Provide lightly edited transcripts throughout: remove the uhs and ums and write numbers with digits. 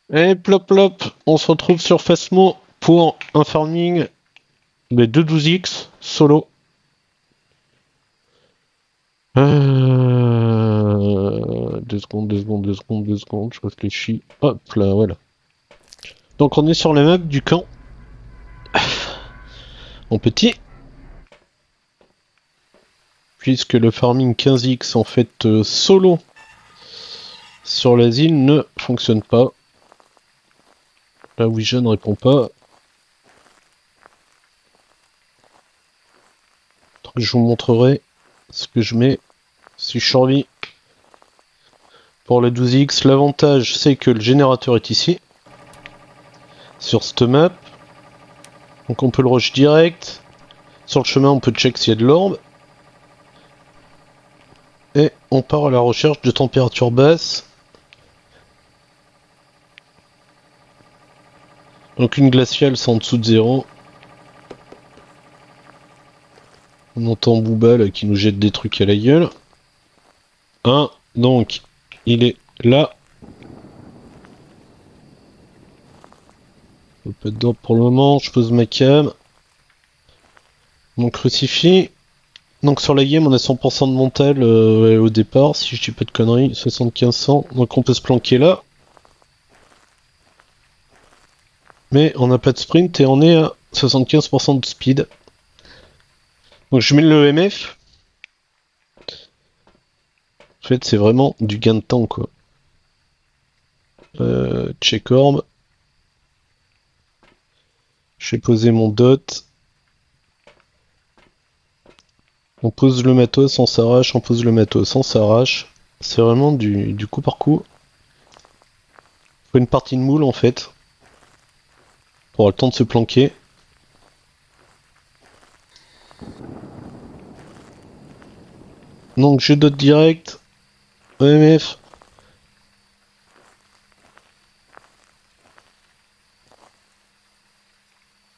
Et plop plop, on se retrouve sur Phasmo pour un farming des 2-12X solo. Deux secondes, deux secondes, je réfléchis. Hop là, voilà. Donc on est sur la map du camp. En petit. Puisque le farming 15X en fait solo sur l'asile ne fonctionne pas. Là où je ne répond pas. Donc je vous montrerai ce que je mets si je survis. Pour le 12X, l'avantage c'est que le générateur est ici. Sur cette map. Donc on peut le rush direct. Sur le chemin on peut check s'il y a de l'orbe. Et on part à la recherche de température basse. Donc une glaciale c'est en dessous de 0. On entend Booba là, qui nous jette des trucs à la gueule. Donc il est là. Pas de d'orbe pour le moment, je pose ma cam. Mon crucifix. Donc sur la game on a 100% de mental au départ, si je dis pas de conneries, 7500. Donc on peut se planquer là. Mais on n'a pas de sprint et on est à 75% de speed. Donc je mets le EMF. En fait c'est vraiment du gain de temps quoi. Check orb. J'ai posé mon dot. On pose le matos, on s'arrache, on pose le matos, on s'arrache. C'est vraiment du coup par coup. Faut une partie de moule en fait. Pour avoir le temps de se planquer. Donc je dot direct. EMF.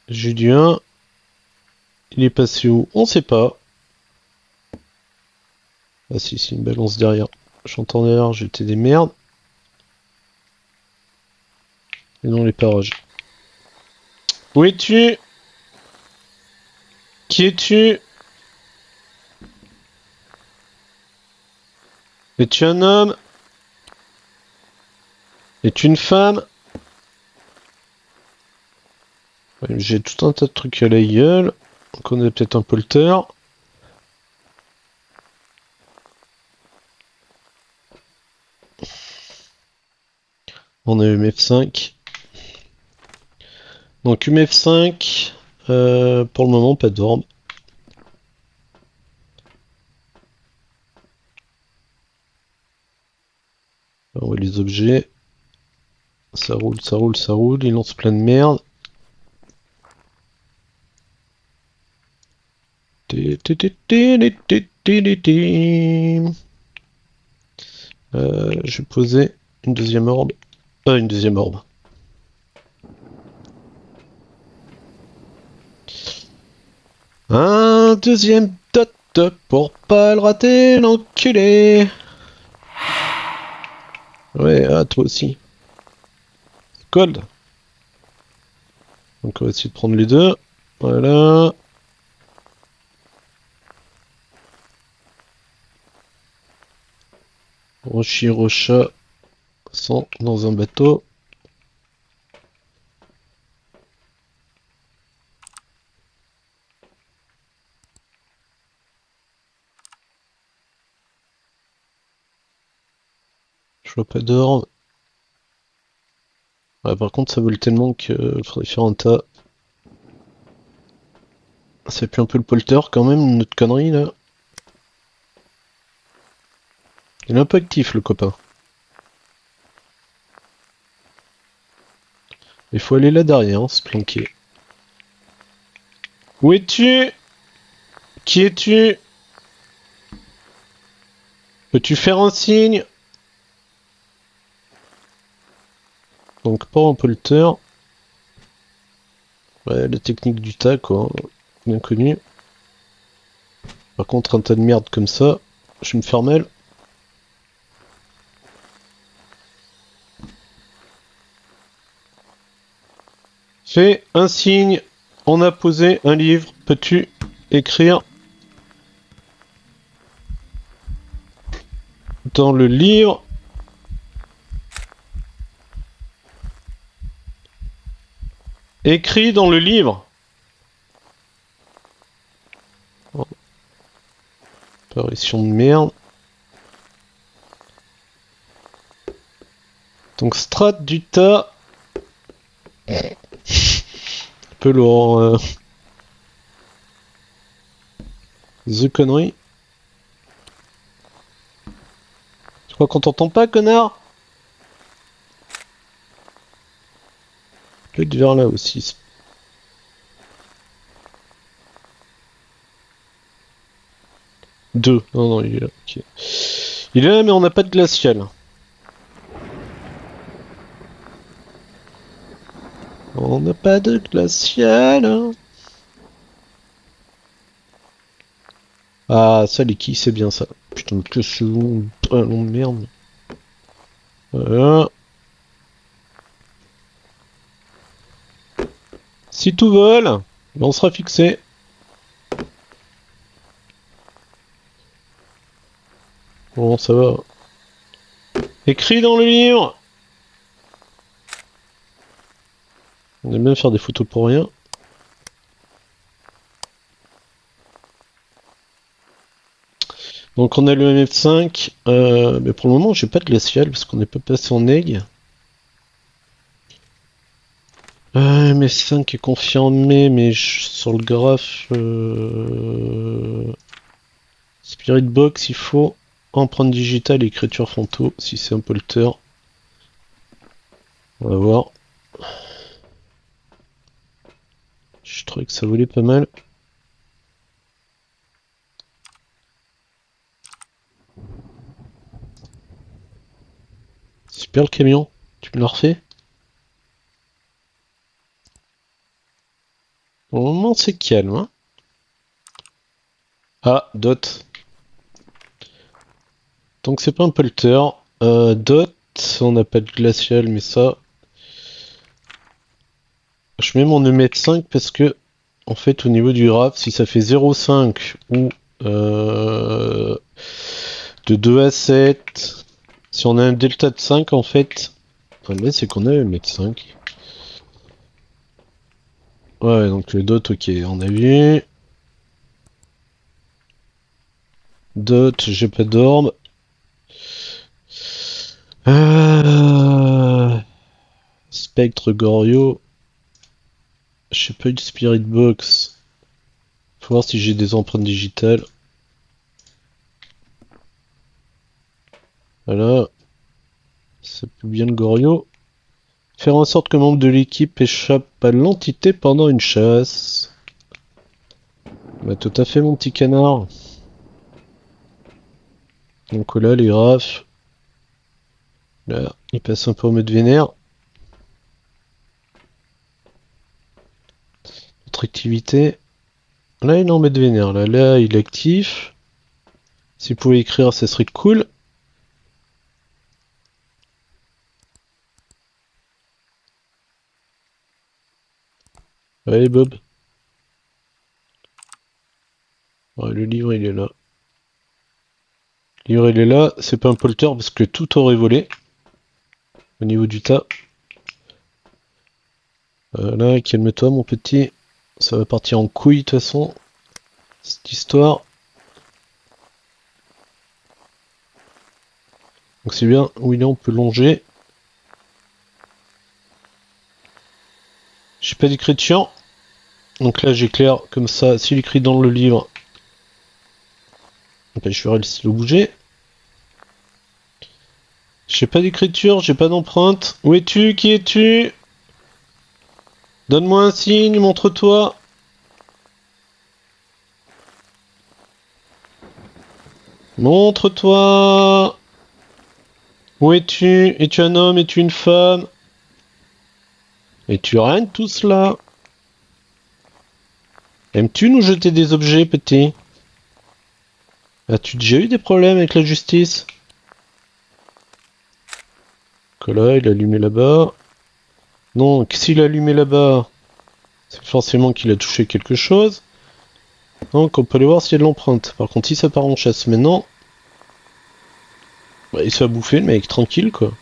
J'ai du 1. Il est passé où? On sait pas. Ah si, il me balance derrière. J'entends derrière jeter des merdes. Et non les parages. Où es-tu? Qui es-tu? Es-tu un homme? Es-tu une femme? J'ai tout un tas de trucs à la gueule. Donc on a peut-être un polter. On a UMF5. Donc UMF5. Pour le moment, pas d'orbe. On voit les objets. Ça roule, ça roule, ça roule. Il lance plein de merde. Je vais poser une deuxième orbe. Une deuxième orbe. Un deuxième dot pour pas le rater, l'enculé. Ouais, ah, toi aussi. Cold. Donc on va essayer de prendre les deux. Voilà. Rochi Rocha sont dans un bateau. Je vois pas d'or. Ouais, par contre, ça vole tellement qu'il faudrait faire un tas. Ça pue un peu le polter quand même, notre connerie là. Il est un peu actif le copain. Il faut aller là derrière, hein, se planquer. Où es-tu? Qui es-tu? Peux-tu faire un signe? Donc pas un polter. Ouais, la technique du tas quoi, bien connu. Par contre un tas de merde comme ça, je vais me faire mal. Fais un signe. On a posé un livre. Peux-tu écrire dans le livre? Écris dans le livre. Oh. Apparition de merde. Donc strat du tas. Un peu lourd. The connerie. Je crois qu'on t'entend pas, connard. Peut-être vers là aussi. Deux. Non, non, il est là. Okay. Il est là, mais on n'a pas de glacial. On n'a pas de glacial. Ah, ça, les quilles, c'est bien ça. Putain, que ce long de merde. Voilà. Si tout vole, on sera fixé. Bon, ça va. Écrit dans le livre. On aime bien faire des photos pour rien. Donc on a le MF5, mais pour le moment j'ai pas de glacial parce qu'on n'est pas passé en egg. MF5 est confirmé, mais sur le graphe Spirit Box, il faut empreinte digitale et écriture fronto si c'est un polter. On va voir. Je trouvais que ça volait pas mal. Super le camion, tu me le refais? Au moment c'est calme, hein. Ah, dot. Donc c'est pas un polter. Dot, on n'a pas de glacial, mais ça... Je mets mon EM5 parce que, en fait, au niveau du graphe, si ça fait 0,5 ou de 2 à 7, si on a un delta de 5, en fait, là c'est qu'on a EM5. Ouais, donc le dot, ok, on a vu. Dot, j'ai pas d'orbe. Spectre Gorio. J'ai pas eu de Spirit Box. Faut voir si j'ai des empreintes digitales. Voilà. Ça pue bien le Gorio. Faire en sorte que membre de l'équipe échappe à l'entité pendant une chasse. Bah tout à fait mon petit canard. Donc là les graphes. Là, il passe un peu en mode vénère. Autre activité. Là il est en mode vénère. Là il est actif. S'il pouvait écrire ça serait cool. Allez Bob. Ouais, le livre il est là. Le livre il est là. C'est pas un polter parce que tout aurait volé. Au niveau du tas. Là, calme-toi mon petit. Ça va partir en couille de toute façon. Cette histoire. Donc c'est bien où il est, on peut longer. J'ai pas d'écriture. Donc là j'éclaire comme ça. S'il écrit dans le livre, ben, je vais laisser le bouger. J'ai pas d'écriture, j'ai pas d'empreinte. Où es-tu? Qui es-tu? Donne-moi un signe, montre-toi. Montre-toi. Où es-tu? Es-tu un homme? Es-tu une femme? Es-tu rien de tout cela? Aimes-tu nous jeter des objets, petit? As-tu déjà eu des problèmes avec la justice? Que là, il a allumé là-bas. Donc, s'il a allumé là-bas, c'est forcément qu'il a touché quelque chose. Donc on peut aller voir s'il y a de l'empreinte. Par contre, si ça part en chasse maintenant, bah, il se fait bouffer le mec, tranquille quoi.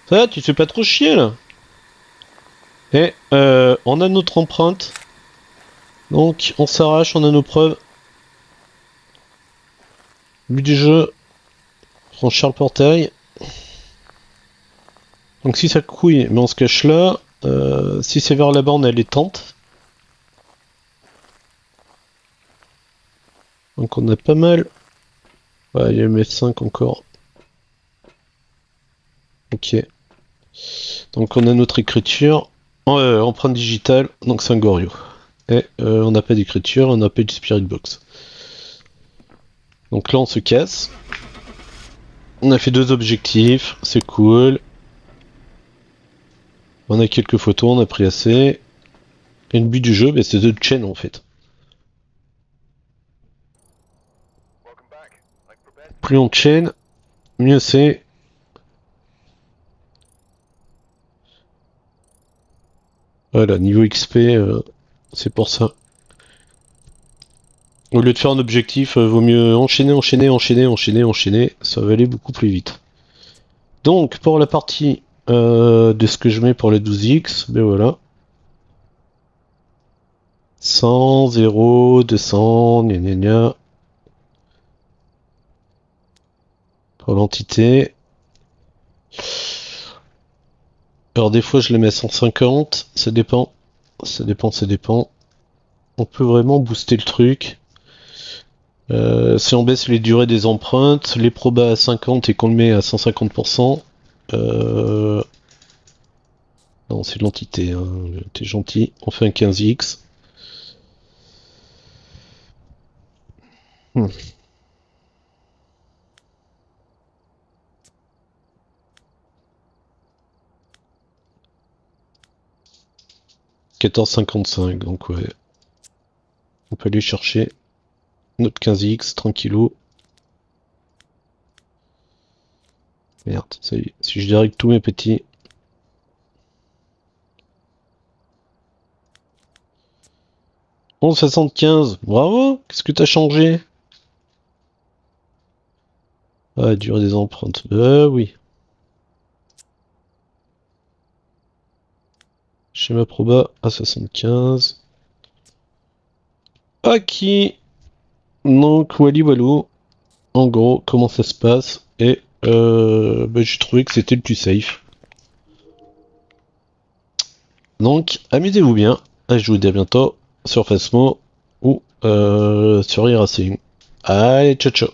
Ça va, tu te fais pas trop chier là. Et on a notre empreinte. Donc on s'arrache, on a nos preuves. But du jeu, franchir le portail. Donc si ça couille, mais on se cache là. Si c'est vers là-bas, on a les tentes. Donc on a pas mal. Ouais, il y a le F5 encore. Ok. Donc on a notre écriture. Empreinte digitale, donc c'est un Goryo. Et on n'a pas d'écriture, on n'a pas de Spirit Box. Donc là on se casse. On a fait 2 objectifs, c'est cool. On a quelques photos, on a pris assez. Et le but du jeu, bah, c'est de chain en fait. Plus on chain, mieux c'est. Voilà, niveau XP, c'est pour ça. Au lieu de faire un objectif, vaut mieux enchaîner, enchaîner, enchaîner, enchaîner, enchaîner. Ça va aller beaucoup plus vite. Donc, pour la partie de ce que je mets pour les 12X, ben voilà. 100, 0, 200, gna gna gna. Pour l'entité. Alors des fois je les mets à 150, ça dépend. Ça dépend, ça dépend. On peut vraiment booster le truc. Si on baisse les durées des empreintes, les probas à 50 et qu'on le met à 150%, non c'est l'entité, hein. T'es gentil, on fait un 15x. 14,55, donc ouais. On peut aller chercher notre 15x, tranquillou. Merde, ça y est, si je dirige tous mes petits. 11,75, bravo, qu'est-ce que t'as changé? Ah, durée des empreintes, oui. Schéma proba à 75. Ok. Donc, Wally Walou. En gros, comment ça se passe. Et j'ai trouvé que c'était le plus safe. Donc, amusez-vous bien. Et je vous dis à bientôt sur Phasmo ou sur iRacing. Allez, ciao ciao.